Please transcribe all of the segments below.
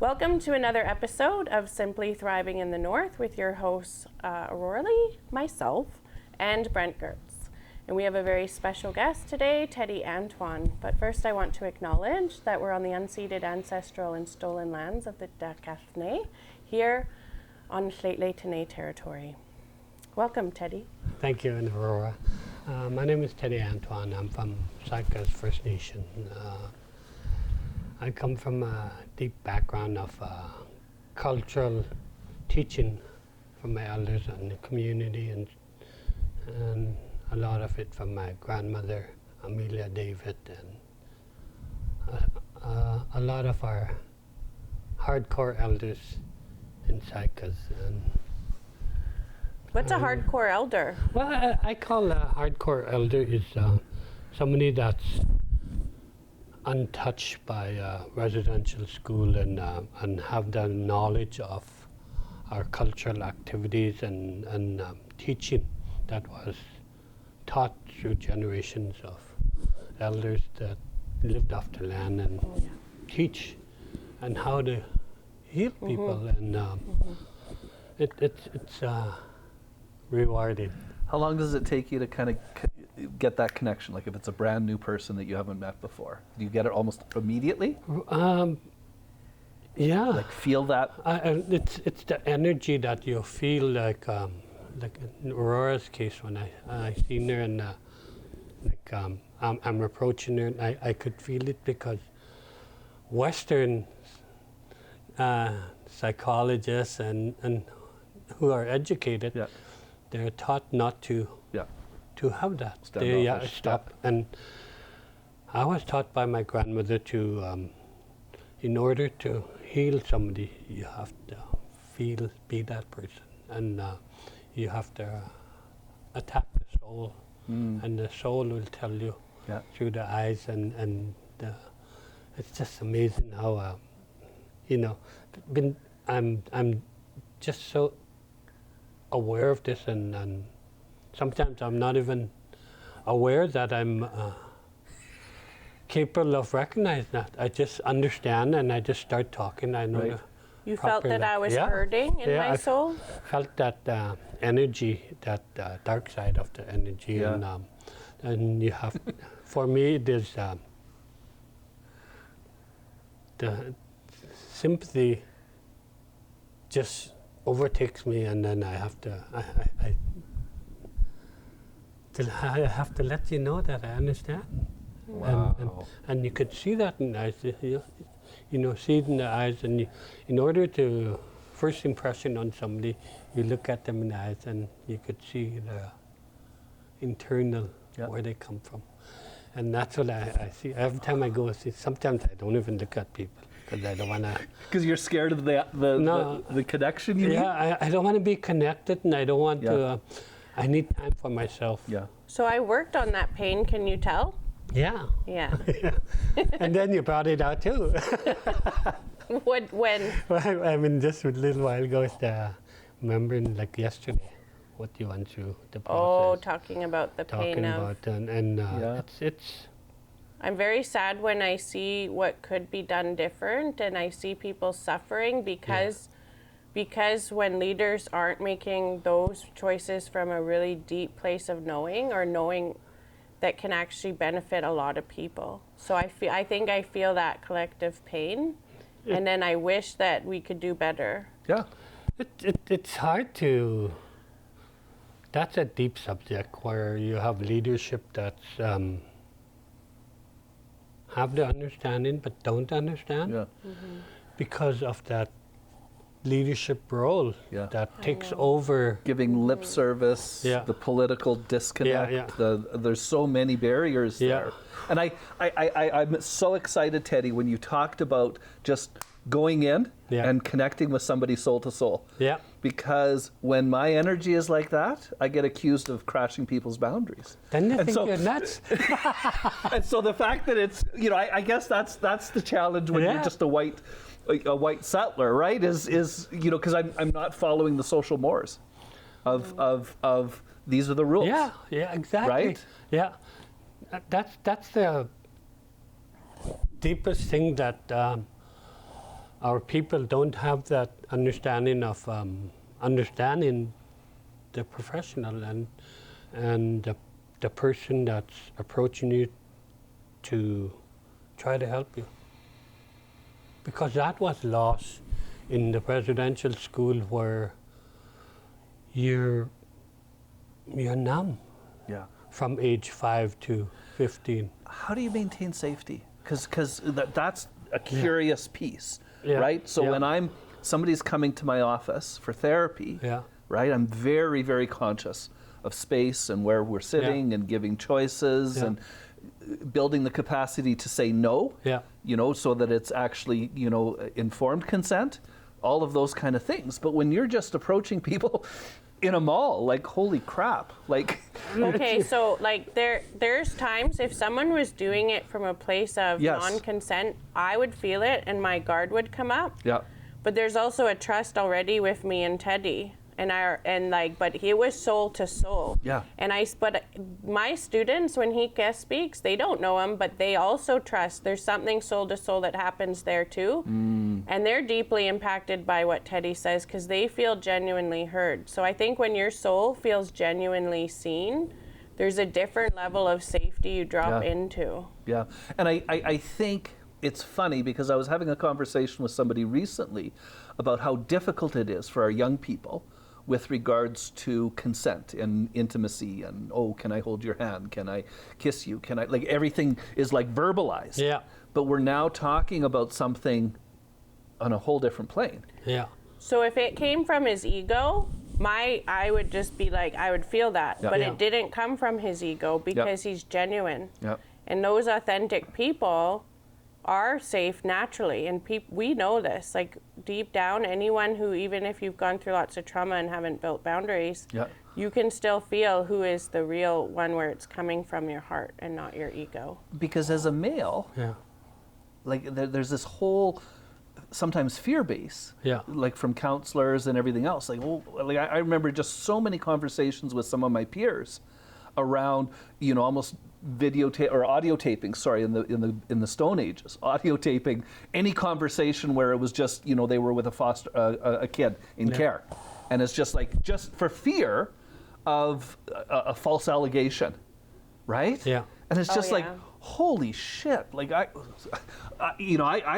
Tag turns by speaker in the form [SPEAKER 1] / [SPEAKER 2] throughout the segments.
[SPEAKER 1] Welcome to another episode of Simply Thriving in the North with your hosts, Auroara, myself, and Brent Goerz. And we have a very special guest today, Teddy Antoine. But first I want to acknowledge that we're on the unceded ancestral and stolen lands of the Lheidli T'enneh here on Lheidli T'enneh territory. Welcome, Teddy.
[SPEAKER 2] Thank you, Auroara. My name is Teddy Antoine. I'm from Goerz First Nation. I come from a deep background of cultural teaching from my elders and the community, and a lot of it from my grandmother, Amelia David, and a lot of our hardcore elders in Goerz.
[SPEAKER 1] What's a hardcore elder?
[SPEAKER 2] Well, I call a hardcore elder is somebody that's untouched by residential school and have the knowledge of our cultural activities and teaching that was taught through generations of elders that lived off the land and teach and how to heal people, and it's rewarding.
[SPEAKER 3] How long does it take you to kind of get that connection? Like if it's a brand new person that you haven't met before, do you get it almost immediately?
[SPEAKER 2] Yeah.
[SPEAKER 3] Like feel that?
[SPEAKER 2] It's the energy that you feel, like in Aurora's case, when I seen her and I'm approaching her, and I could feel it because Western psychologists and who are educated, they're taught not to have that. Stop. And I was taught by my grandmother to, in order to heal somebody, you have to be that person, and you have to attack the soul, and the soul will tell you through the eyes, and it's just amazing how I'm just so aware of this, and sometimes I'm not even aware that I'm capable of recognizing that. I just understand and I just start talking. I know.
[SPEAKER 1] You felt that I was hurting in my soul?
[SPEAKER 2] I felt that energy, that dark side of the energy, and you have, for me, there's the sympathy just overtakes me, and then I have to I have to let you know that I understand.
[SPEAKER 3] Wow.
[SPEAKER 2] And you could see that in the eyes, see it in the eyes, and in order to first impression on somebody, you look at them in the eyes and you could see the internal where they come from. And that's what I see every time I go. Sometimes I don't even look at people because I don't want to.
[SPEAKER 3] Because you're scared of the connection. You mean?
[SPEAKER 2] I don't want to be connected, and I don't want to. I need time for myself.
[SPEAKER 3] Yeah.
[SPEAKER 1] So I worked on that pain. Can you tell?
[SPEAKER 2] Yeah.
[SPEAKER 1] Yeah.
[SPEAKER 2] And then you brought it out too.
[SPEAKER 1] When?
[SPEAKER 2] Well, I mean, just a little while ago, remembering like yesterday what you went through, the process.
[SPEAKER 1] Oh, talking about the pain of.
[SPEAKER 2] It's.
[SPEAKER 1] I'm very sad when I see what could be done different, and I see people suffering because when leaders aren't making those choices from a really deep place of knowing that can actually benefit a lot of people. So I think I feel that collective pain, and then I wish that we could do better.
[SPEAKER 3] Yeah.
[SPEAKER 2] It's hard to. That's a deep subject where you have leadership that's have the understanding but don't understand because of that leadership role that takes over.
[SPEAKER 3] Giving lip service, the political disconnect, there's so many barriers there. And I'm so excited, Teddy, when you talked about just going in and connecting with somebody soul to soul.
[SPEAKER 2] Yeah.
[SPEAKER 3] Because when my energy is like that, I get accused of crashing people's boundaries.
[SPEAKER 2] Then you think you're nuts.
[SPEAKER 3] And so the fact that it's, I guess that's the challenge when you're just a white settler, right? Is because I'm not following the social mores of these are the rules.
[SPEAKER 2] Yeah, exactly.
[SPEAKER 3] Right?
[SPEAKER 2] Yeah, that's the deepest thing that our people don't have that understanding of understanding the professional and the person that's approaching you to try to help you. Because that was lost in the residential school where you're numb from age 5 to 15.
[SPEAKER 3] How do you maintain safety? Because that's a curious piece, right? So when somebody's coming to my office for therapy, right, I'm very, very conscious of space and where we're sitting and giving choices and building the capacity to say no, you know, so that it's actually, you know, informed consent, all of those kind of things. But when you're just approaching people in a mall, like, holy crap, like...
[SPEAKER 1] Okay, so like there's times if someone was doing it from a place of non-consent, I would feel it and my guard would come up. Yeah. But there's also a trust already with me and Teddy. But he was soul to soul. Yeah. But my students, when he guest speaks, they don't know him, but they also trust. There's something soul to soul that happens there too. And they're deeply impacted by what Teddy says because they feel genuinely heard. So I think when your soul feels genuinely seen, there's a different level of safety you drop into. Yeah.
[SPEAKER 3] And I think it's funny because I was having a conversation with somebody recently about how difficult it is for our young people with regards to consent and intimacy and, oh, can I hold your hand? Can I kiss you? Can I, like, everything is like verbalized. Yeah. But we're now talking about something on a whole different plane.
[SPEAKER 1] Yeah. So if it came from his ego, I would just be like, I would feel that. But it didn't come from his ego because he's genuine. Yeah. And those authentic people are safe naturally, and we know this, like deep down, anyone who, even if you've gone through lots of trauma and haven't built boundaries, you can still feel who is the real one where it's coming from your heart and not your ego.
[SPEAKER 3] Because as a male, like there's this whole sometimes fear base, like from counselors and everything else. Like, well, like I remember just so many conversations with some of my peers around, you know, almost videotape or audio taping, sorry, in the Stone Ages, audio taping any conversation where it was just, you know, they were with a kid in care, and it's just like, just for fear of a false allegation, right? Yeah. And it's just like, holy shit, like I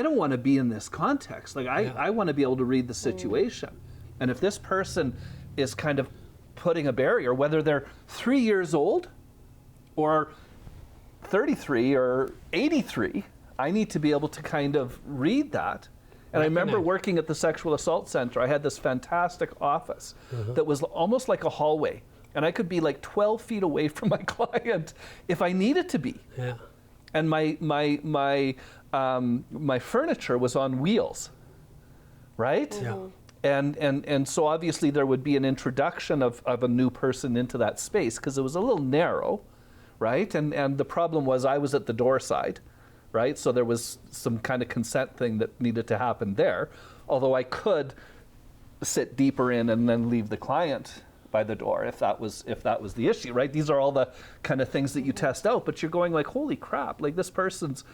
[SPEAKER 3] don't want to be in this context. Like I want to be able to read the situation, and if this person is kind of putting a barrier, whether they're 3 years old or 33 or 83, I need to be able to kind of read that. And I remember working at the Sexual Assault Center. I had this fantastic office that was almost like a hallway. And I could be like 12 feet away from my client if I needed to be. Yeah. And my furniture was on wheels, right? Yeah. And so obviously there would be an introduction of a new person into that space because it was a little narrow, right? And the problem was I was at the door side, right? So there was some kind of consent thing that needed to happen there, although I could sit deeper in and then leave the client by the door if that was the issue, right? These are all the kind of things that you test out, but you're going like, holy crap, like this person's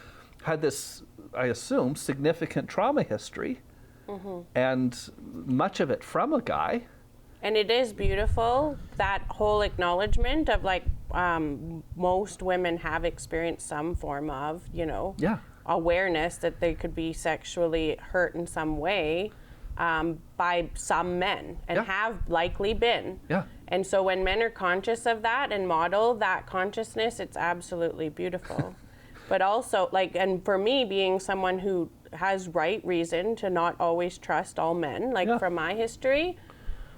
[SPEAKER 3] had this, I assume, significant trauma history, and much of it from a guy.
[SPEAKER 1] And it is beautiful, that whole acknowledgement of like, most women have experienced some form of, you know, awareness that they could be sexually hurt in some way by some men, and have likely been. Yeah. And so when men are conscious of that and model that consciousness, it's absolutely beautiful. But also, like, and for me, being someone who has right reason to not always trust all men, like from my history,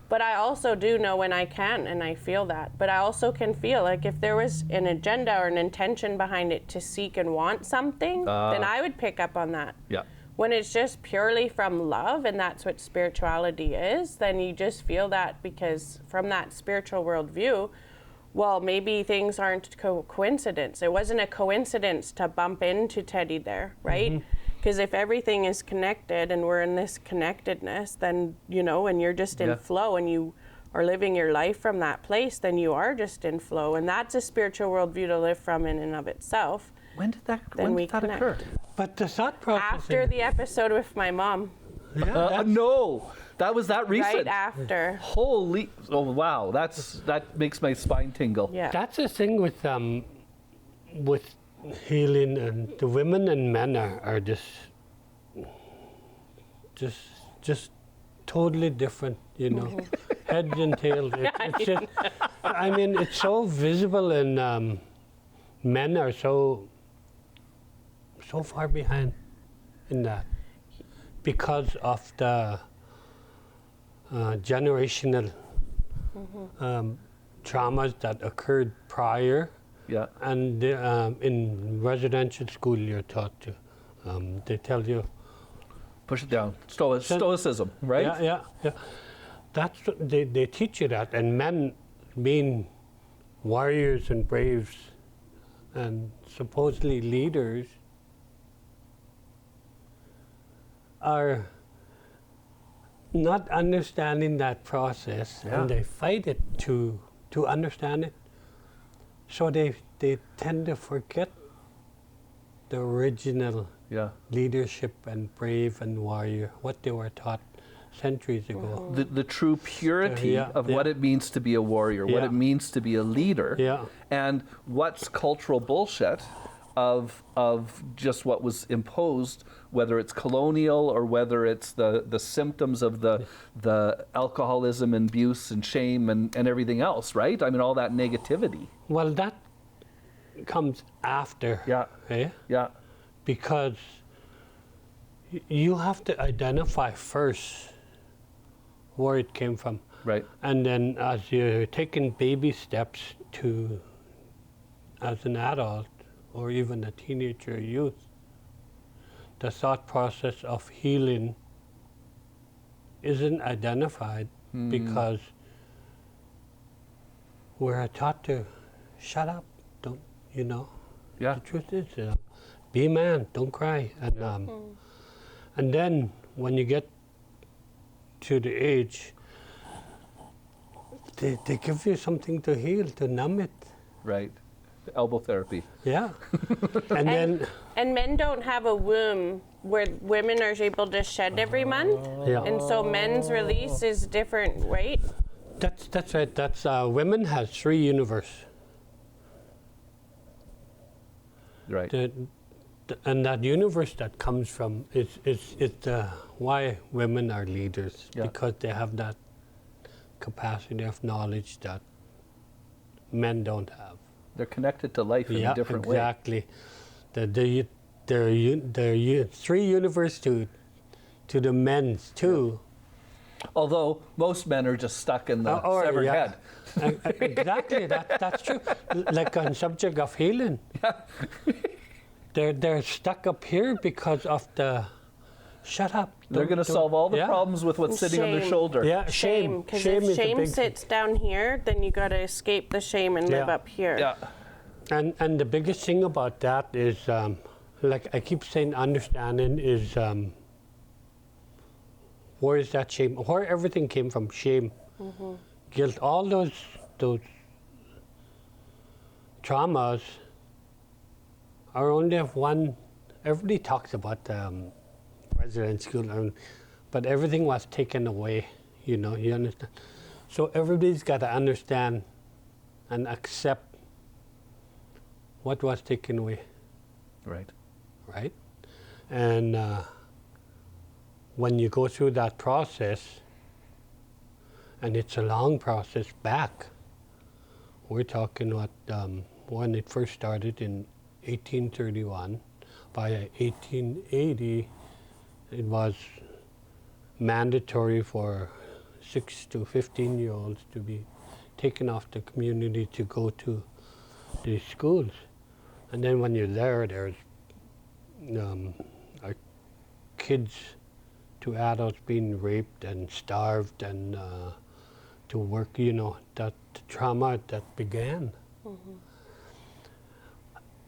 [SPEAKER 1] but I also do know when I can, and I feel that. But I also can feel like if there was an agenda or an intention behind it to seek and want something, then I would pick up on that. Yeah. When it's just purely from love, and that's what spirituality is, then you just feel that, because from that spiritual worldview, well, maybe things aren't coincidence. It wasn't a coincidence to bump into Teddy there, right? Because if everything is connected and we're in this connectedness, then, you know, and you're just in flow and you are living your life from that place, then you are just in flow. And that's a spiritual worldview to live from in and of itself.
[SPEAKER 3] When did that occur?
[SPEAKER 2] But the thought process...
[SPEAKER 1] After the episode with my mom.
[SPEAKER 2] Yeah,
[SPEAKER 3] no, that was that recent.
[SPEAKER 1] Right after.
[SPEAKER 3] Holy! Oh wow, that makes my spine tingle.
[SPEAKER 1] Yeah.
[SPEAKER 2] That's the thing with healing, and the women and men are just totally different, you know, heads and tails. It's just, I mean, it's so visible, and men are so far behind in that because of the generational traumas that occurred prior.
[SPEAKER 3] Yeah.
[SPEAKER 2] And in residential school, you're taught to, they tell you,
[SPEAKER 3] push it down. Stoicism, right?
[SPEAKER 2] Yeah. That's they teach you that, and men being warriors and braves and supposedly leaders are not understanding that process, and they fight it to understand it. So they tend to forget the original leadership and brave and warrior, what they were taught centuries ago.
[SPEAKER 3] The true purity of what it means to be a warrior, what it means to be a leader, and what's cultural bullshit of just what was imposed, whether it's colonial or whether it's the symptoms of the alcoholism and abuse and shame and everything else, right? I mean, all that negativity.
[SPEAKER 2] Well, that comes after.
[SPEAKER 3] Yeah.
[SPEAKER 2] Because you have to identify first where it came from.
[SPEAKER 3] Right.
[SPEAKER 2] And then as you're taking baby steps as an adult or even a teenager or youth, the thought process of healing isn't identified because we're taught to shut up, don't, you know?
[SPEAKER 3] Yeah.
[SPEAKER 2] The truth is, be a man, don't cry. And then when you get to the age, they give you something to heal, to numb it.
[SPEAKER 3] Right. Elbow therapy.
[SPEAKER 2] Yeah.
[SPEAKER 1] And men don't have a womb where women are able to shed every month.
[SPEAKER 2] Yeah.
[SPEAKER 1] And so men's release is different, right?
[SPEAKER 2] That's right. That's women has 3 universe.
[SPEAKER 3] Right.
[SPEAKER 2] And that universe that comes from is why women are leaders, because they have that capacity of knowledge that men don't have.
[SPEAKER 3] They're connected to life in a different way.
[SPEAKER 2] Exactly. There are 3 universe to the men's too.
[SPEAKER 3] Although most men are just stuck in the severed head.
[SPEAKER 2] Exactly, that's true. Like on subject of healing. They're stuck up here because of the shut up.
[SPEAKER 3] They're going to solve all the problems with what's sitting on their shoulder.
[SPEAKER 2] Yeah, shame.
[SPEAKER 1] Because if shame sits down here, then you got to escape the shame and live up here.
[SPEAKER 3] Yeah.
[SPEAKER 2] And the biggest thing about that is, like I keep saying, understanding is where is that shame? Where everything came from, shame, guilt, all those traumas are only of one. Everybody talks about resident school, but everything was taken away, you know, you understand? So everybody's got to understand and accept what was taken away. Right? And when you go through that process, and it's a long process back, we're talking what, when it first started in 1831, by 1880, it was mandatory for 6 to 15-year-olds to be taken off the community to go to these schools. And then when you're there, there's kids to adults being raped and starved and to work, you know, that trauma that began.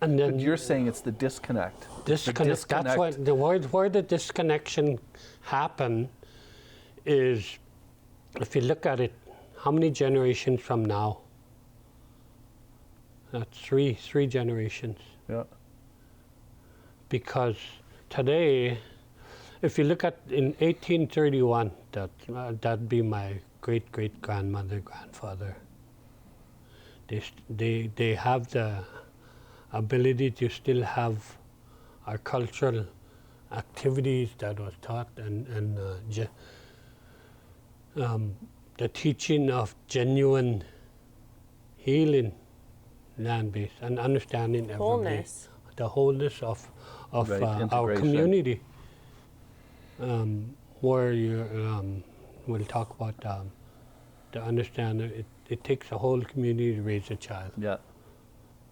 [SPEAKER 2] And then
[SPEAKER 3] but you're saying it's the disconnect.
[SPEAKER 2] Disconnect. That's what the word where the disconnection happened is, if you look at it, how many generations from now? That's three generations.
[SPEAKER 3] Yeah.
[SPEAKER 2] Because today, if you look at in 1831, that'd be my great-great-grandmother, grandfather. They have the ability to still have our cultural activities that was taught, and the teaching of genuine healing, land-based, and understanding
[SPEAKER 1] Wholeness.
[SPEAKER 2] the wholeness of
[SPEAKER 3] Right,
[SPEAKER 2] our
[SPEAKER 3] integration.
[SPEAKER 2] community. Where we'll talk about the understanding it takes a whole community to raise a child.
[SPEAKER 3] Yeah.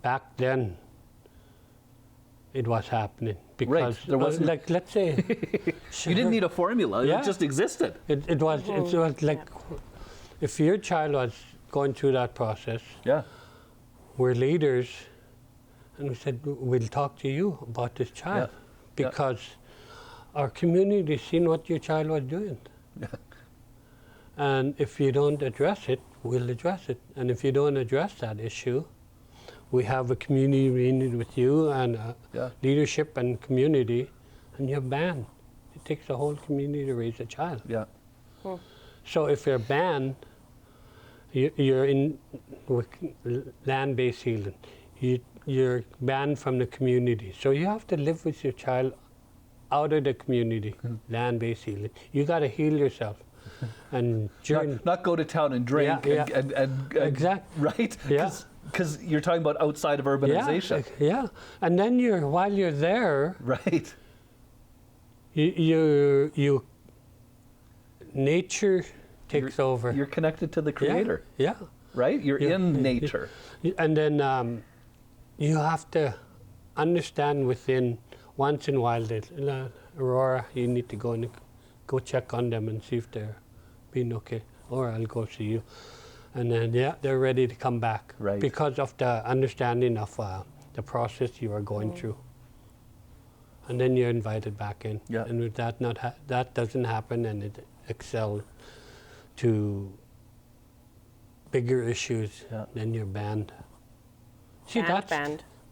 [SPEAKER 2] Back then, it was happening because
[SPEAKER 3] There wasn't-
[SPEAKER 2] like, let's say
[SPEAKER 3] You didn't need a formula.
[SPEAKER 2] Yeah.
[SPEAKER 3] It just existed.
[SPEAKER 2] it was like if your child was going through that process,
[SPEAKER 3] Yeah.
[SPEAKER 2] we're leaders, and we said we'll talk to you about this child because our community seen what your child was doing.
[SPEAKER 3] Yeah.
[SPEAKER 2] And if you don't address it, we'll address it. And if you don't address that issue, we have a community meeting with you and leadership and community, and you're banned. It takes a whole community to raise a child.
[SPEAKER 3] Yeah.
[SPEAKER 2] So if you're banned, you're in with land-based healing. You're banned from the community. So you have to live with your child out of the community, land-based healing. You got to heal yourself. And during
[SPEAKER 3] Not go to town and drink and
[SPEAKER 2] exactly.
[SPEAKER 3] Right?
[SPEAKER 2] Yeah.
[SPEAKER 3] Because you're talking about outside of urbanization.
[SPEAKER 2] Yeah. And then while you're there,
[SPEAKER 3] Right.
[SPEAKER 2] you nature takes over.
[SPEAKER 3] You're connected to the Creator.
[SPEAKER 2] Yeah.
[SPEAKER 3] Right? You're in nature.
[SPEAKER 2] And then you have to understand within once in a while that Auroara, you need to go check on them and see if they're being okay, or I'll go see you. And then they're ready to come back,
[SPEAKER 3] Right.
[SPEAKER 2] because of the understanding of the process you are going through. And then you're invited back in.
[SPEAKER 3] Yeah.
[SPEAKER 2] And if that doesn't happen, and it excels to bigger issues, then you're banned. See, that's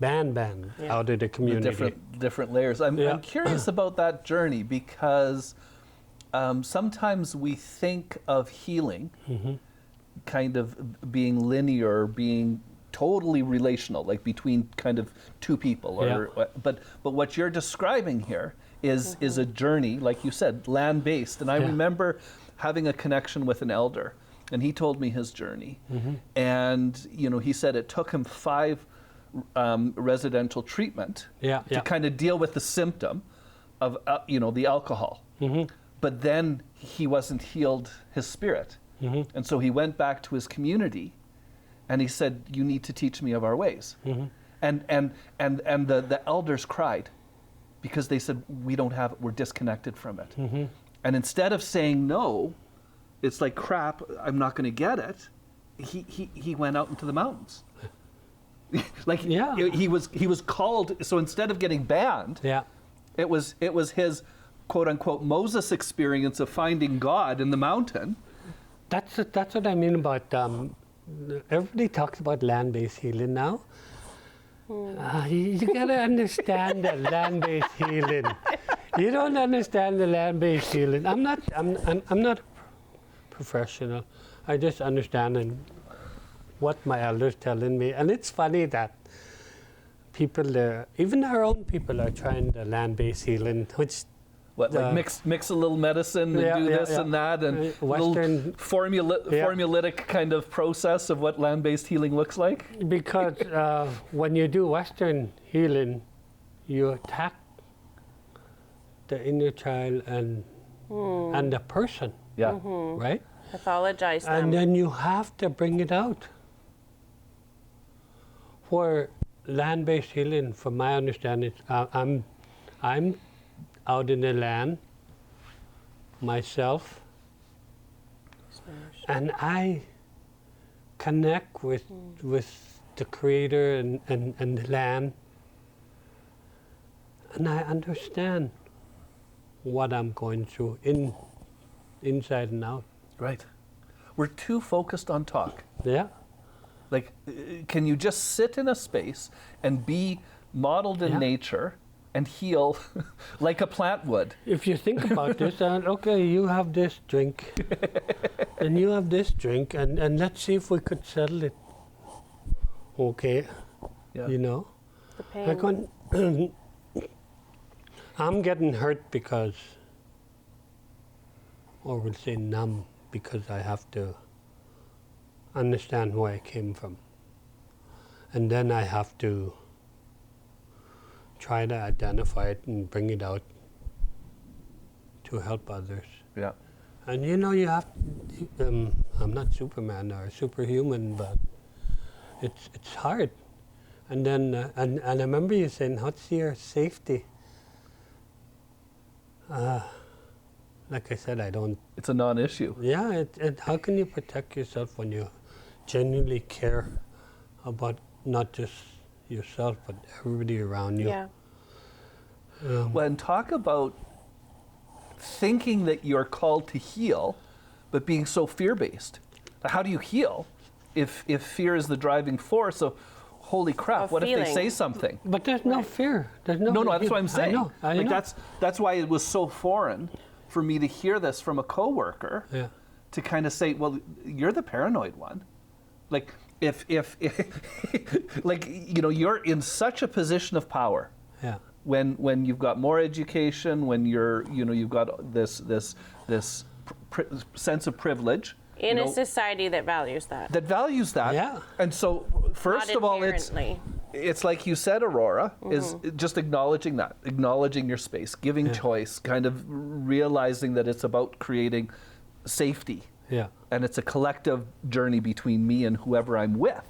[SPEAKER 2] banned out of the community.
[SPEAKER 3] The different layers. I'm curious about that journey because sometimes we think of healing kind of being linear, being totally relational, like between kind of two people. But what you're describing here is a journey, like you said, land-based. And I remember having a connection with an elder, and he told me his journey. And he said it took him 5 residential treatment to kind of deal with the symptom of the alcohol. But then he wasn't healed his spirit. And so he went back to his community, and he said, "You need to teach me of our ways." And the elders cried because they said, "We don't have it. We're disconnected from it." And instead of saying no, it's like, crap, I'm not going to get it. He went out into the mountains. He was called. So instead of getting banned, it was his quote unquote Moses experience of finding God in the mountain.
[SPEAKER 2] That's what I mean about everybody talks about land-based healing now. You gotta understand the land-based healing. You don't understand the land-based healing. I'm not a professional. I just understand what my elders telling me, and it's funny that people, even our own people, are trying the land-based healing, which.
[SPEAKER 3] Like mix a little medicine and do this and that, and
[SPEAKER 2] Western
[SPEAKER 3] little formulaic kind of process of what land-based healing looks like?
[SPEAKER 2] Because when you do Western healing, you attack the inner child and the person, right?
[SPEAKER 1] Pathologize them.
[SPEAKER 2] And then you have to bring it out. For land-based healing, from my understanding, I'm out in the land myself, and I connect with the Creator and the land, and I understand what I'm going through inside and out.
[SPEAKER 3] Right. We're too focused on talk.
[SPEAKER 2] Yeah.
[SPEAKER 3] Like, can you just sit in a space and be modeled in nature and heal like a plant would.
[SPEAKER 2] If you think about this, okay, you have this drink, and you have this drink, and let's see if we could settle it. Okay, you know?
[SPEAKER 1] The pain.
[SPEAKER 2] I'm getting hurt because, or we'll say numb, because I have to understand where I came from. And then I have to try to identify it and bring it out to help others.
[SPEAKER 3] Yeah.
[SPEAKER 2] And you know, you have, I'm not Superman or superhuman, but it's hard. And then, and I remember you saying, what's your safety? Like I said, I don't.
[SPEAKER 3] It's a non-issue.
[SPEAKER 2] Yeah, how can you protect yourself when you genuinely care about not just yourself, but everybody around you?
[SPEAKER 1] Yeah.
[SPEAKER 3] Well, and talk about thinking that you're called to heal, but being so fear-based. How do you heal if fear is the driving force of, holy crap, what if they say something?
[SPEAKER 2] But there's no fear. There's no.
[SPEAKER 3] No, that's what I'm saying.
[SPEAKER 2] I know.
[SPEAKER 3] That's why it was so foreign for me to hear this from a coworker.
[SPEAKER 2] Yeah.
[SPEAKER 3] To kind of say, well, you're the paranoid one. Like if like, you know, you're in such a position of power.
[SPEAKER 2] Yeah.
[SPEAKER 3] When you've got more education, when you've got this sense of privilege.
[SPEAKER 1] In a society that values that.
[SPEAKER 3] That values that.
[SPEAKER 2] Yeah.
[SPEAKER 3] And so, first of all, it's like you said, Auroara, is just acknowledging that, acknowledging your space, giving choice, kind of realizing that it's about creating safety.
[SPEAKER 2] Yeah.
[SPEAKER 3] And it's a collective journey between me and whoever I'm with,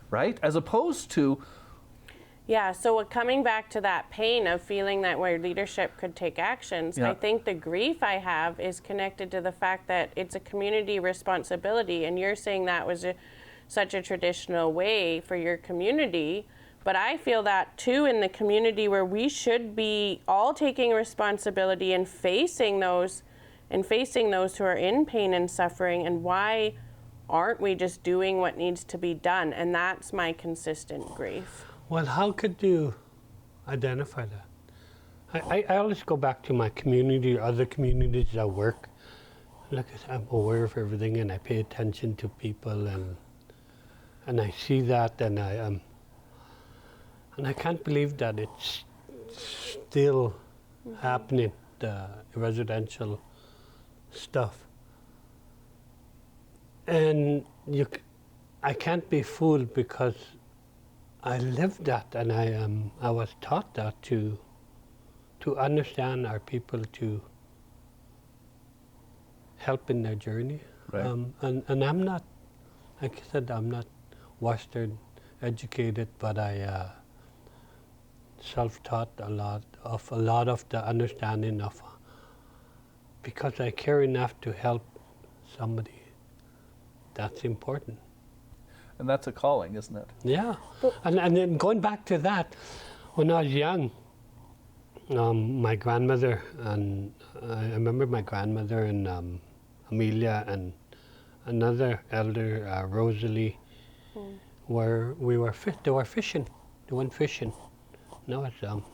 [SPEAKER 3] right? As opposed to...
[SPEAKER 1] Yeah, so coming back to that pain of feeling that where leadership could take actions, I think the grief I have is connected to the fact that it's a community responsibility, and you're saying that was such a traditional way for your community, but I feel that too in the community where we should be all taking responsibility and facing those who are in pain and suffering, and why aren't we just doing what needs to be done? And that's my consistent grief.
[SPEAKER 2] Well, how could you identify that? I always go back to my community or other communities I work. Like I said, I'm aware of everything and I pay attention to people and I see that and I can't believe that it's still happening, the residential stuff. And I can't be fooled because I lived that, and I was taught that to understand our people, to help in their journey.
[SPEAKER 3] Right.
[SPEAKER 2] And I'm not, like I said, I'm not Western educated, but I self-taught a lot of the understanding of, because I care enough to help somebody. That's important.
[SPEAKER 3] And that's a calling, isn't it?
[SPEAKER 2] Yeah. And then going back to that, when I was young, my grandmother, and I remember my grandmother and Amelia and another elder, Rosalie, where they were fishing. They went fishing. And I was around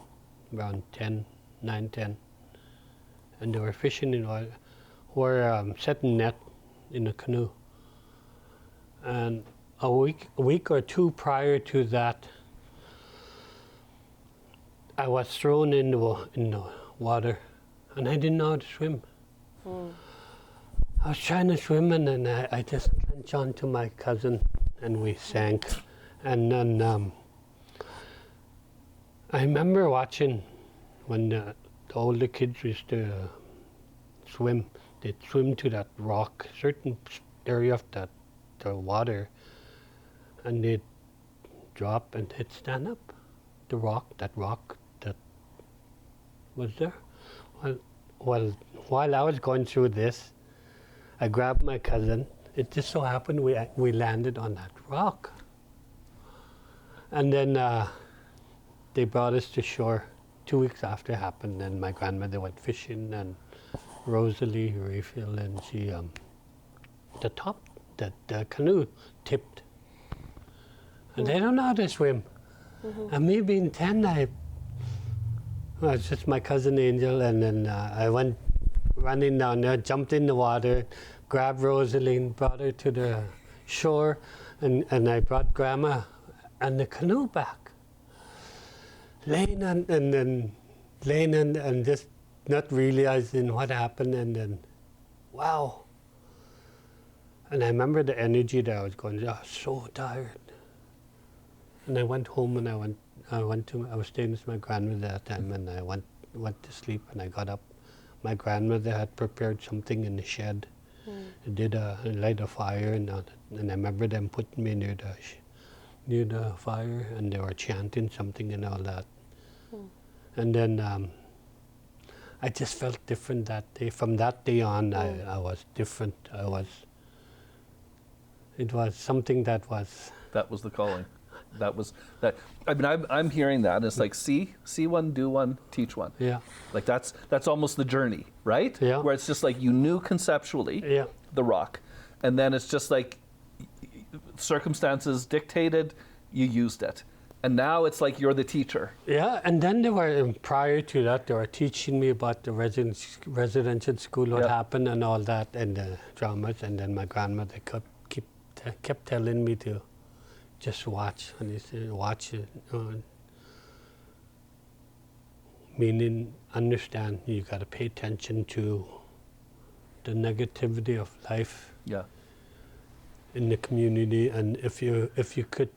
[SPEAKER 2] 9, 10. And they were fishing were setting net in a canoe. And a week or two prior to that, I was thrown in the water, and I didn't know how to swim. I was trying to swim, and then I just clutched onto my cousin, and we sank. And then I remember watching when the older kids used to swim. They'd swim to that rock, certain area of the water, and they'd drop and they'd stand up. That rock that was there. Well, while I was going through this, I grabbed my cousin. It just so happened we landed on that rock. And then they brought us to shore 2 weeks after it happened, and my grandmother went fishing, and Rosalie, Raphael, and she, the canoe tipped. And they don't know how to swim. And me being 10, Well, it's just my cousin Angel, and then I went running down there, jumped in the water, grabbed Rosaline, brought her to the shore, and I brought Grandma and the canoe back. Laying and just not realizing what happened, and then, wow. And I remember the energy that I was going, I was so tired. And I went home, and I was staying with my grandmother at that time, and I went to sleep, and I got up. My grandmother had prepared something in the shed. Light a fire, and I remember them putting me near the fire, and they were chanting something and all that. And then I just felt different that day. From that day on, I was different. It was something that was...
[SPEAKER 3] That was the calling. That was that. I mean, I'm hearing that. It's like see one, do one, teach one.
[SPEAKER 2] Yeah.
[SPEAKER 3] Like that's almost the journey, right?
[SPEAKER 2] Yeah.
[SPEAKER 3] Where it's just like you knew conceptually the rock, and then it's just like circumstances dictated, you used it, and now it's like you're the teacher.
[SPEAKER 2] Yeah, and then they were prior to that they were teaching me about the residential school, what happened and all that, and the dramas, and then my grandmother kept telling me to just watch, and they said watch it, meaning understand. You got to pay attention to the negativity of life in the community, and if you could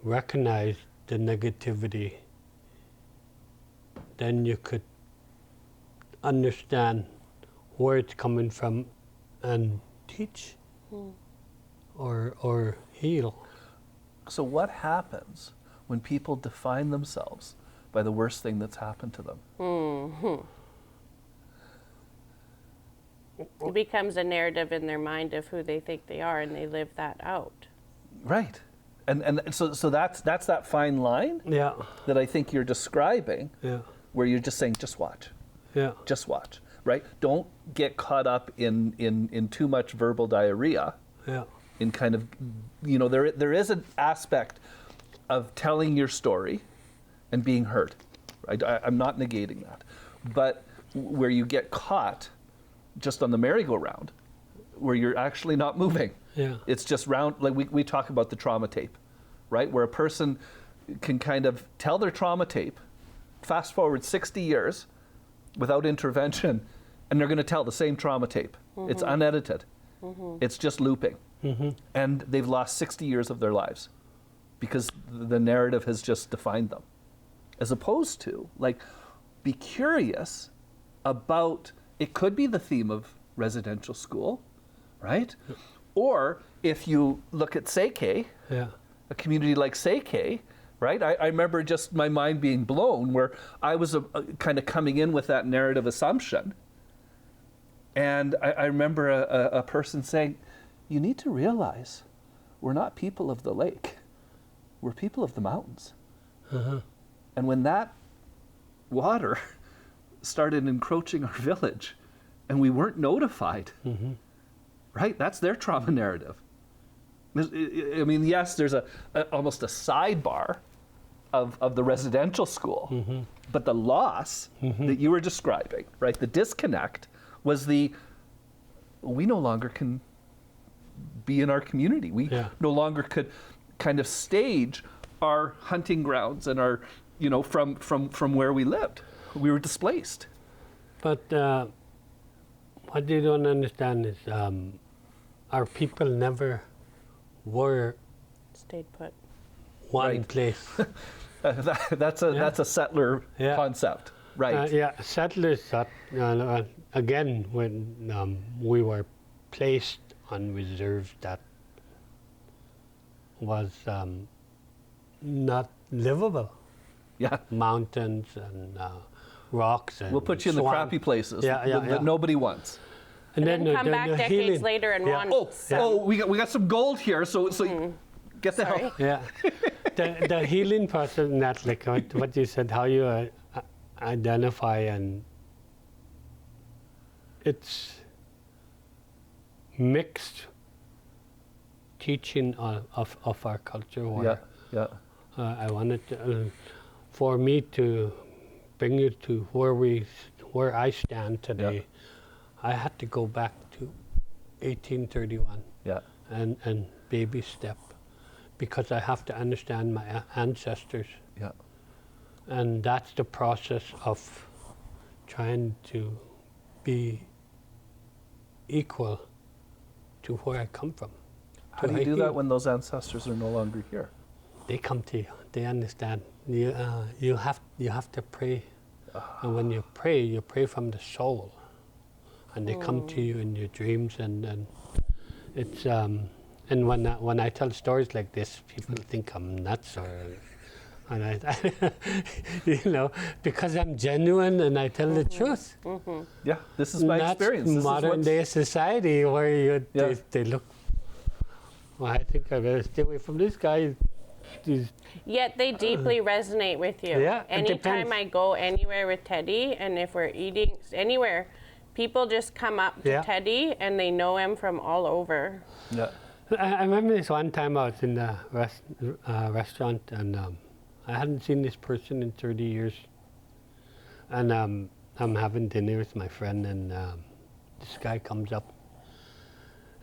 [SPEAKER 2] recognize the negativity, then you could understand where it's coming from and teach or heal.
[SPEAKER 3] So what happens when people define themselves by the worst thing that's happened to them?
[SPEAKER 1] It becomes a narrative in their mind of who they think they are, and they live that out.
[SPEAKER 3] Right. And so that's that fine line that I think you're describing, where you're just saying, just watch. Just watch, right? Don't get caught up in too much verbal diarrhea. In kind of, there is an aspect of telling your story and being heard. Right? I'm not negating that. But where you get caught just on the merry-go-round, where you're actually not moving. It's just round, like we talk about the trauma tape, right? Where a person can kind of tell their trauma tape, fast forward 60 years without intervention, and they're going to tell the same trauma tape. It's unedited. It's just looping. And they've lost 60 years of their lives because the narrative has just defined them. As opposed to, like, be curious about, it could be the theme of residential school, right? Or if you look at Seike, a community like Seike, right? I remember just my mind being blown where I was kind of coming in with that narrative assumption. And I remember a person saying, you need to realize we're not people of the lake. We're people of the mountains. And when that water started encroaching our village and we weren't notified, right? That's their trauma narrative. I mean, yes, there's almost a sidebar of the residential school, but the loss that you were describing, right? The disconnect was we no longer can be in our community. We no longer could kind of stage our hunting grounds and our, from where we lived. We were displaced.
[SPEAKER 2] But what they don't understand is our people never were
[SPEAKER 1] stayed put.
[SPEAKER 2] One place.
[SPEAKER 3] That's a settler concept, right?
[SPEAKER 2] Settlers. Again, when we were placed on reserves that was not livable. Mountains and rocks and
[SPEAKER 3] we'll put you in the crappy places that nobody wants.
[SPEAKER 1] And then come back decades later and want.
[SPEAKER 3] We got some gold here, so get the hell.
[SPEAKER 2] The healing process, not like what you said, how you identify, and it's mixed teaching of our culture. Where I wanted to, for me to bring you to where I stand today, I had to go back to 1831 and baby step, because I have to understand my ancestors.
[SPEAKER 3] Yeah.
[SPEAKER 2] And that's the process of trying to be equal to where I come from.
[SPEAKER 3] How do you do that when those ancestors are no longer here?
[SPEAKER 2] They come to you. They understand. You have to pray, and when you pray from the soul, and they come to you in your dreams, and it's and when I tell stories like this, people think I'm nuts, and I because I'm genuine and I tell the truth.
[SPEAKER 3] Yeah, this is my experience.
[SPEAKER 2] This modern day society where they look. Well, I think I better stay away from this guy.
[SPEAKER 1] Yet they deeply resonate with you.
[SPEAKER 2] Yeah,
[SPEAKER 1] anytime I go anywhere with Teddy, and if we're eating anywhere, people just come up to Teddy and they know him from all over.
[SPEAKER 3] Yeah.
[SPEAKER 2] I remember this one time I was in the restaurant, and I hadn't seen this person in 30 years. And I'm having dinner with my friend, and this guy comes up.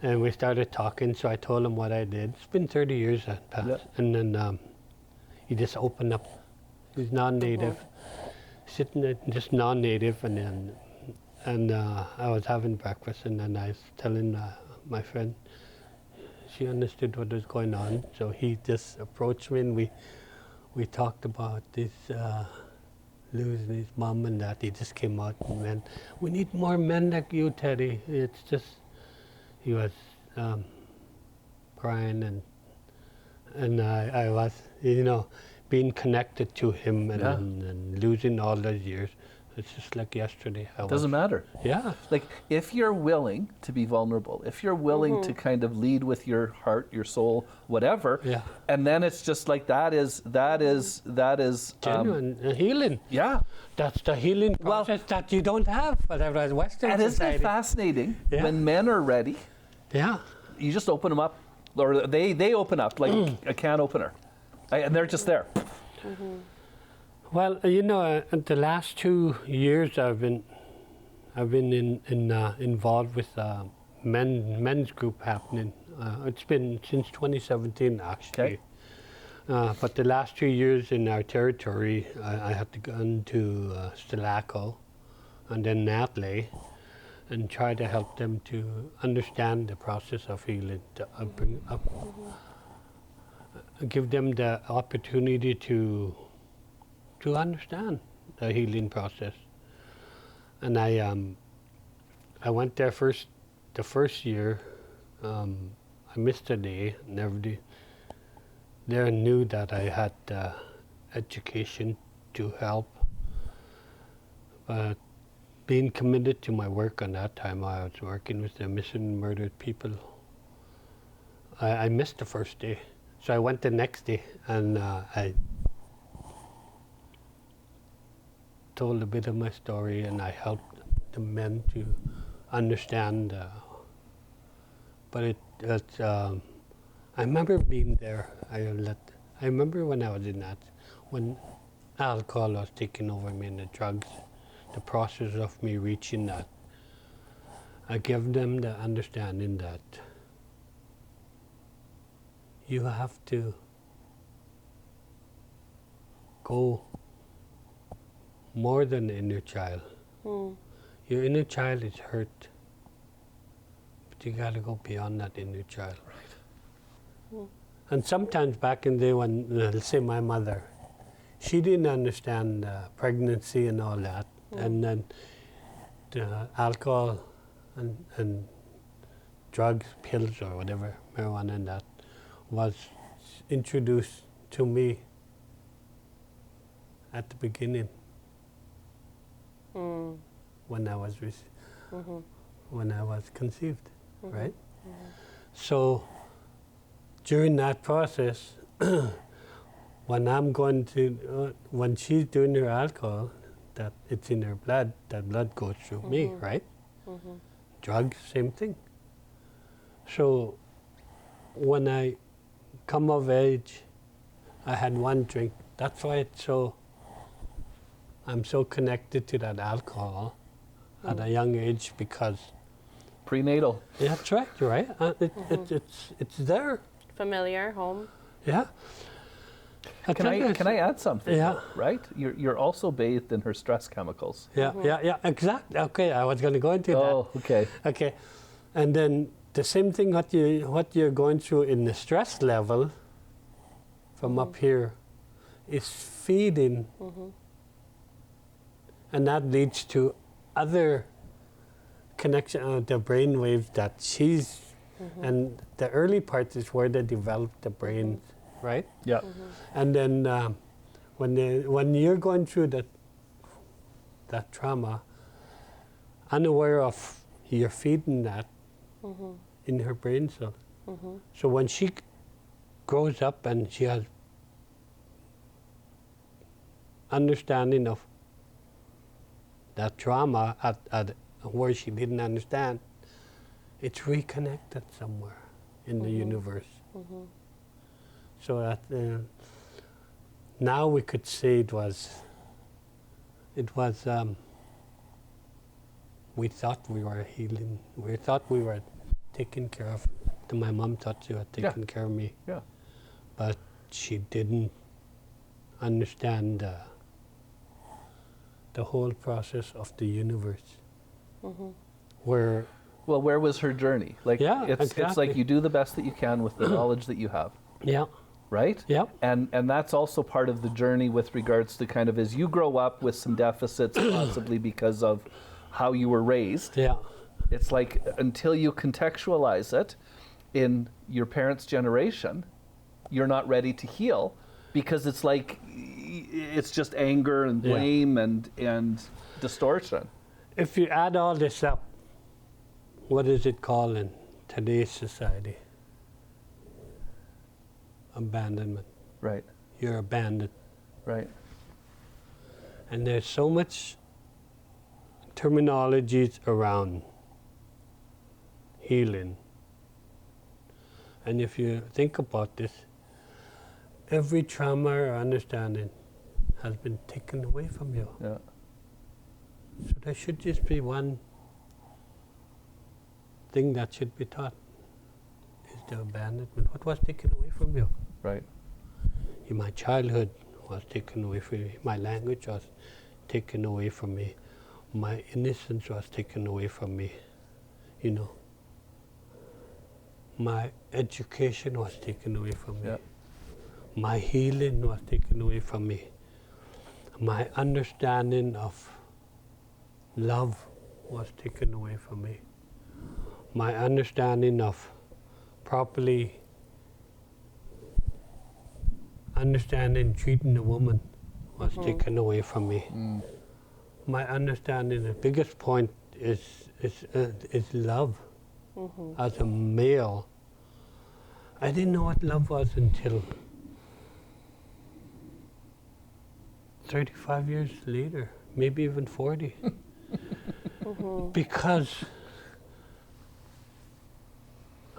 [SPEAKER 2] And we started talking, so I told him what I did. It's been 30 years that passed. And then he just opened up. He's non-native, sitting there, just non-native. And I was having breakfast, and then I was telling my friend, she understood what was going on. So he just approached me, and we talked about this losing his mom and that. He just came out and went, "We need more men like you, Teddy." It's just, he was crying, and I was, being connected to him and losing all those years. It's just like yesterday.
[SPEAKER 3] Doesn't matter.
[SPEAKER 2] Yeah.
[SPEAKER 3] Like, if you're willing to be vulnerable, if you're willing to kind of lead with your heart, your soul, whatever, and then it's just like that is
[SPEAKER 2] genuine healing.
[SPEAKER 3] Yeah.
[SPEAKER 2] That's the healing process that you don't have, whatever Western
[SPEAKER 3] society. And isn't it fascinating when men are ready?
[SPEAKER 2] Yeah.
[SPEAKER 3] You just open them up, or they open up like a can opener, and they're just there.
[SPEAKER 2] Well, the last 2 years I've been involved with men's group happening. It's been since 2017 actually. But the last 2 years in our territory, I had to go into Stelako and then Lheidli and try to help them to understand the process of healing, give them the opportunity to understand the healing process. And I went there the first year. I missed a day, and everybody there knew that I had education to help. But being committed to my work on that time, I was working with the missing and murdered people. I missed the first day. So I went the next day, and I told a bit of my story, and I helped the men to understand. But I remember being there. I remember when I was in that, when alcohol was taking over me and the drugs, the process of me reaching that. I give them the understanding that you have to go more than the inner child. Your inner child is hurt, but you got to go beyond that inner child. Right. And sometimes back in the day when, let's say my mother, she didn't understand pregnancy and all that, and then the alcohol and drugs, pills or whatever, marijuana and that, was introduced to me at the beginning. When I was when I was conceived, right? So during that process, when I'm going to when she's doing her alcohol, that it's in her blood, that blood goes through me, right? Drugs, same thing. So when I come of age, I had one drink. That's why it's so. I'm so connected to that alcohol at a young age because
[SPEAKER 3] prenatal.
[SPEAKER 2] Yeah, that's right. You're right. It's there.
[SPEAKER 1] Familiar home.
[SPEAKER 2] Yeah.
[SPEAKER 3] Can I add something?
[SPEAKER 2] Yeah.
[SPEAKER 3] Though, right. You're also bathed in her stress chemicals.
[SPEAKER 2] Yeah. Yeah. Exactly. Okay. I was going to go into that.
[SPEAKER 3] Oh. Okay.
[SPEAKER 2] Okay. And then the same thing what you're going through in the stress level from up here is feeding, and that leads to other connection, the brain waves that she's, and the early part is where they develop the brain, right?
[SPEAKER 3] Yeah.
[SPEAKER 2] And then when you're going through that trauma, unaware of you're feeding that in her brain cell. So when she grows up and she has understanding of that trauma at where she didn't understand, it's reconnected somewhere in the universe. So that now we could say it was we thought we were healing. We thought we were taking care of. My mom thought she was taking care of me.
[SPEAKER 3] Yeah.
[SPEAKER 2] But she didn't understand the whole process of the universe. Where
[SPEAKER 3] was her journey? Like, it's like you do the best that you can with the knowledge that you have.
[SPEAKER 2] Yeah.
[SPEAKER 3] Right?
[SPEAKER 2] Yeah.
[SPEAKER 3] And that's also part of the journey with regards to kind of as you grow up with some deficits, possibly because of how you were raised.
[SPEAKER 2] Yeah.
[SPEAKER 3] It's like until you contextualize it in your parents' generation, you're not ready to heal because it's like it's just anger and blame and distortion.
[SPEAKER 2] If you add all this up, what is it called in today's society? Abandonment.
[SPEAKER 3] Right.
[SPEAKER 2] You're abandoned.
[SPEAKER 3] Right.
[SPEAKER 2] And there's so much terminologies around healing. And if you think about this, every trauma or understanding has been taken away from you.
[SPEAKER 3] Yeah.
[SPEAKER 2] So there should just be one thing that should be taught, is the abandonment. What was taken away from you?
[SPEAKER 3] Right.
[SPEAKER 2] In my childhood was taken away from me. My language was taken away from me. My innocence was taken away from me. You know. My education was taken away from me.
[SPEAKER 3] Yeah.
[SPEAKER 2] My healing was taken away from me. My understanding of love was taken away from me. My understanding of properly understanding treating a woman was taken away from me. My understanding, the biggest point is love. As a male, I didn't know what love was until 35 years later, maybe even 40. Because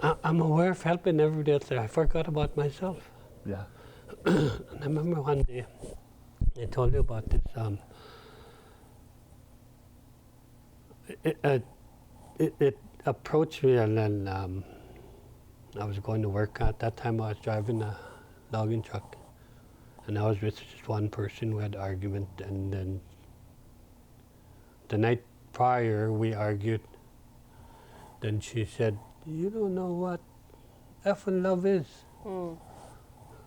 [SPEAKER 2] I'm aware of helping everybody else. I forgot about myself.
[SPEAKER 3] Yeah.
[SPEAKER 2] And I remember one day, I told you about this. It approached me, and then I was going to work. At that time, I was driving a logging truck, and I was with just one person. We had an argument, and then the night prior, we argued. Then she said, "You don't know what effing love is."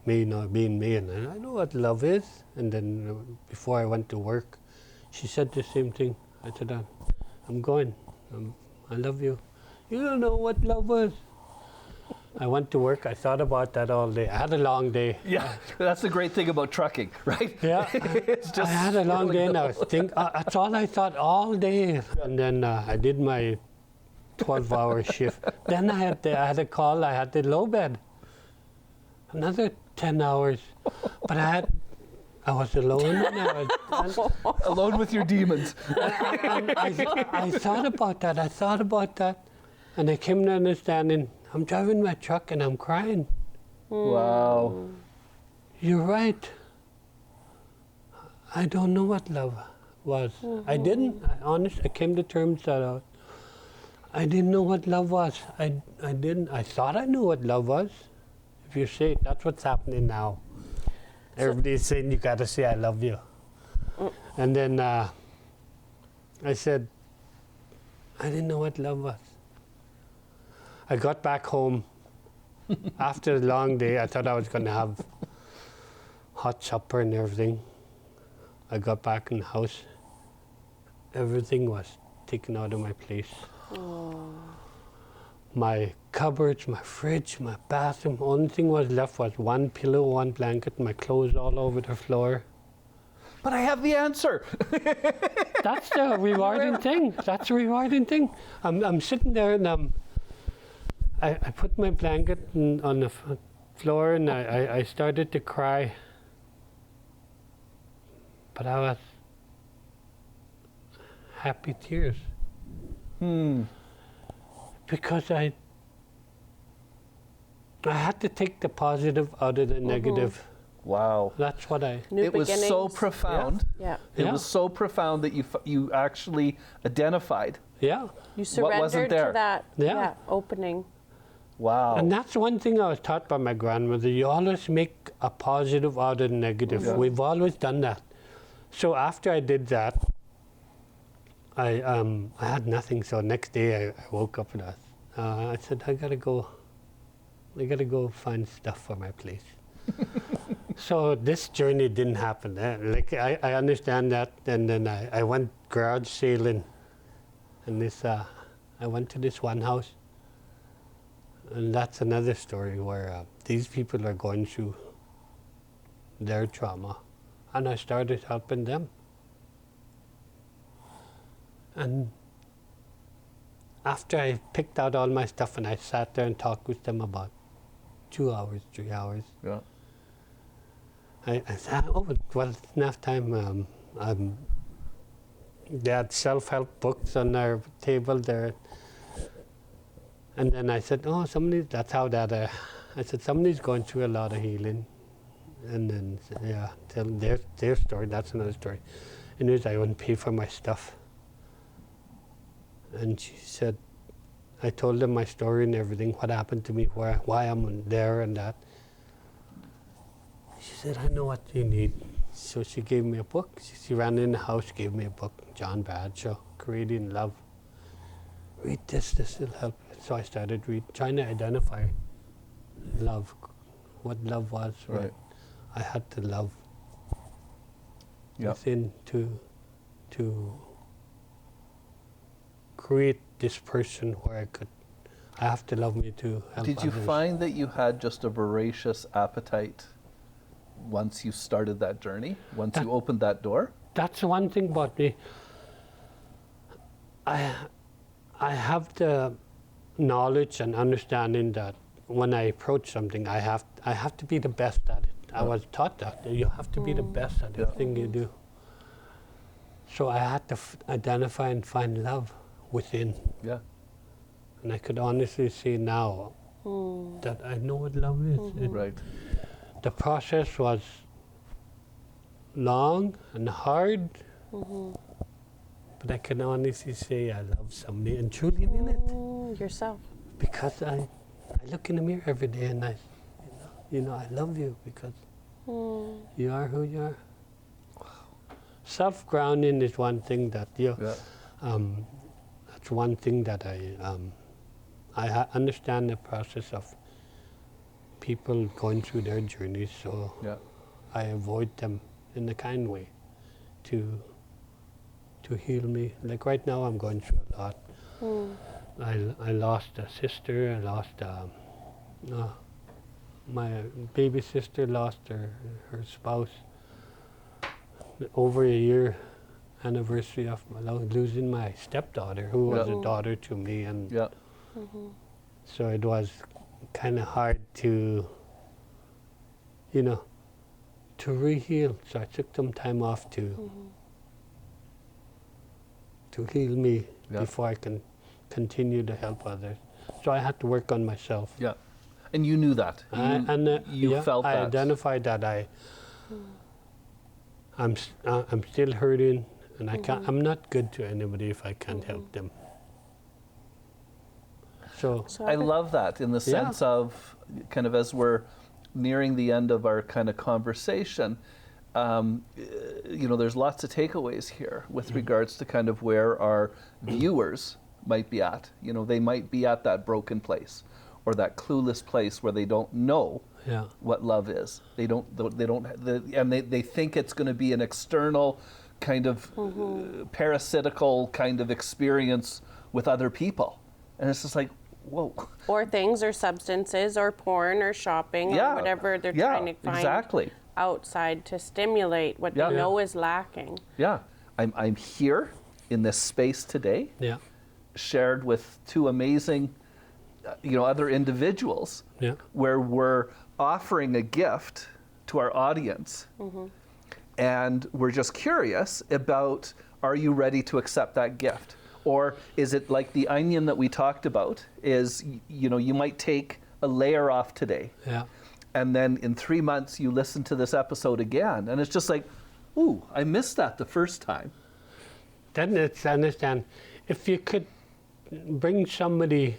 [SPEAKER 2] Me not being me, and I know what love is. And then before I went to work, she said the same thing. I said, "I'm going. I love you." "You don't know what love was." I went to work. I thought about that all day. I had a long day.
[SPEAKER 3] Yeah, that's the great thing about trucking, right?
[SPEAKER 2] Yeah,
[SPEAKER 3] it's just
[SPEAKER 2] I had a long day, and I was that's all I thought all day. And then I did my 12-hour shift. Then I had a call. I had the low bed. Another 10 hours, but I was alone. And
[SPEAKER 3] alone with your demons.
[SPEAKER 2] I thought about that. And I came to understanding, I'm driving my truck and I'm crying.
[SPEAKER 3] Wow.
[SPEAKER 2] You're right. I don't know what love. was. I came to terms that I didn't know what love was. I thought I knew what love was. If you say it, that's what's happening now. Everybody's saying you gotta say I love you. And then I said, I didn't know what love was. I got back home after a long day. I thought I was gonna have hot supper and everything. I got back in the house. Everything was taken out of my place. Aww. My cupboards, my fridge, my bathroom, only thing was left was one pillow, one blanket, my clothes all over the floor.
[SPEAKER 3] But I have the answer.
[SPEAKER 2] That's the rewarding thing. That's the rewarding thing. I'm sitting there and I put my blanket on the floor and I started to cry. But I was happy tears. Because I had to take the positive out of the negative.
[SPEAKER 3] Wow.
[SPEAKER 2] That's what
[SPEAKER 3] It was so profound.
[SPEAKER 1] Yeah.
[SPEAKER 3] It was so profound that you actually identified.
[SPEAKER 2] Yeah.
[SPEAKER 1] You surrendered to that opening.
[SPEAKER 3] Wow.
[SPEAKER 2] And that's one thing I was taught by my grandmother. You always make a positive out of the negative. Yeah. We've always done that. So after I did that, I had nothing. So next day I woke up and I said, I gotta go find stuff for my place. So this journey didn't happen. I understand that. And then I went garage sailing. And I went to this one house. And that's another story where these people are going through their trauma. And I started helping them. And after I picked out all my stuff and I sat there and talked with them about 2 hours, 3 hours.
[SPEAKER 3] Yeah.
[SPEAKER 2] I said, well, it's enough time. They had self-help books on their table there. And then I said, that's how I said, somebody's going through a lot of healing. And then, tell their story, that's another story. Anyways, I wouldn't pay for my stuff. And she said, I told them my story and everything, what happened to me, why I'm there and that. She said, I know what you need. So she gave me a book. She ran in the house, gave me a book, John Bradshaw, Creating Love. Read this will help. So I started trying to identify love, what love was. Right. I had to love within to create this person where I have to love me to help
[SPEAKER 3] Did you
[SPEAKER 2] others.
[SPEAKER 3] find that you had just a voracious appetite once you started that journey, once you opened that door?
[SPEAKER 2] That's one thing about me. I have the knowledge and understanding that when I approach something, I have to be the best at it. I was taught that you have to be the best at everything you do. So I had to identify and find love within. Yeah. And I could honestly say now that I know what love is. Right. The process was long and hard, but I can honestly say I love somebody and truly mean it.
[SPEAKER 1] Yourself.
[SPEAKER 2] Because I look in the mirror every day and I love you because you are who you are. Self-grounding is one thing that that's one thing that I understand the process of people going through their journeys, so I avoid them in a kind way to heal me. Like right now I'm going through a lot. I lost a sister, I lost my baby sister lost her spouse. Over a year anniversary of losing my stepdaughter, who was a daughter to me, and so it was kind of hard to re-heal. So I took some time off to heal me before I can continue to help others. So I had to work on myself.
[SPEAKER 3] Yeah, and you knew that. You felt that.
[SPEAKER 2] I identified that I'm still hurting, And I can't, I'm not good to anybody if I can't help them. So
[SPEAKER 3] I love that in the sense of kind of as we're nearing the end of our kind of conversation, you know, there's lots of takeaways here with regards to kind of where our viewers might be at. You know, they might be at that broken place or that clueless place where they don't know what love is. They think it's going to be an external kind of parasitical kind of experience with other people. And it's just like, whoa.
[SPEAKER 1] Or things or substances or porn or shopping or whatever they're trying to find outside to stimulate what they know is lacking.
[SPEAKER 3] Yeah. I'm here in this space today, shared with two amazing, you know, other individuals, where we're offering a gift to our audience. And we're just curious about, are you ready to accept that gift? Or is it like the onion that we talked about, is, you know, you might take a layer off today. And then in 3 months, you listen to this episode again. And it's just like, ooh, I missed that the first time.
[SPEAKER 2] Then it's understand, if you could bring somebody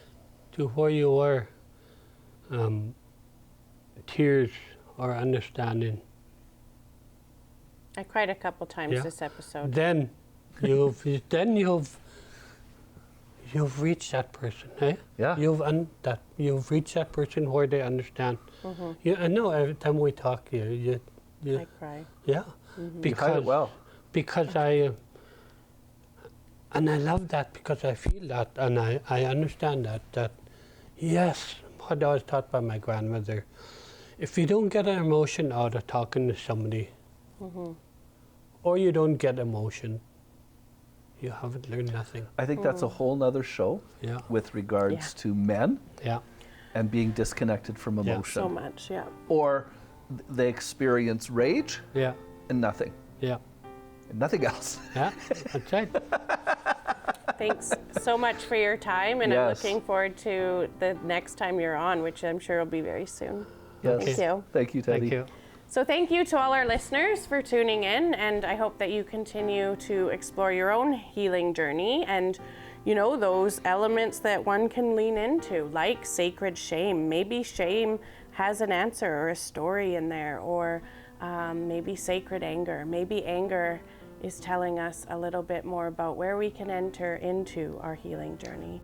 [SPEAKER 2] to where you were, tears or understanding.
[SPEAKER 1] I cried a couple times this episode.
[SPEAKER 2] Then you've reached that person, eh? You've reached that person where they understand. I know every time we talk, I
[SPEAKER 1] cry.
[SPEAKER 2] Yeah, because and I love that because I feel that and I understand that yes, what I was taught by my grandmother. If you don't get an emotion out of talking to somebody, or you don't get emotion, you haven't learned nothing.
[SPEAKER 3] I think that's a whole nother show with regards to men and being disconnected from emotion.
[SPEAKER 1] So much,
[SPEAKER 3] Or they experience rage and nothing. And nothing else.
[SPEAKER 2] That's right.
[SPEAKER 1] Thanks so much for your time, and I'm looking forward to the next time you're on, which I'm sure will be very soon. Thank you.
[SPEAKER 3] Thank you, Teddy.
[SPEAKER 2] Thank you.
[SPEAKER 1] So thank you to all our listeners for tuning in, and I hope that you continue to explore your own healing journey and, you know, those elements that one can lean into, like sacred shame. Maybe shame has an answer or a story in there, or maybe sacred anger. Maybe anger is telling us a little bit more about where we can enter into our healing journey.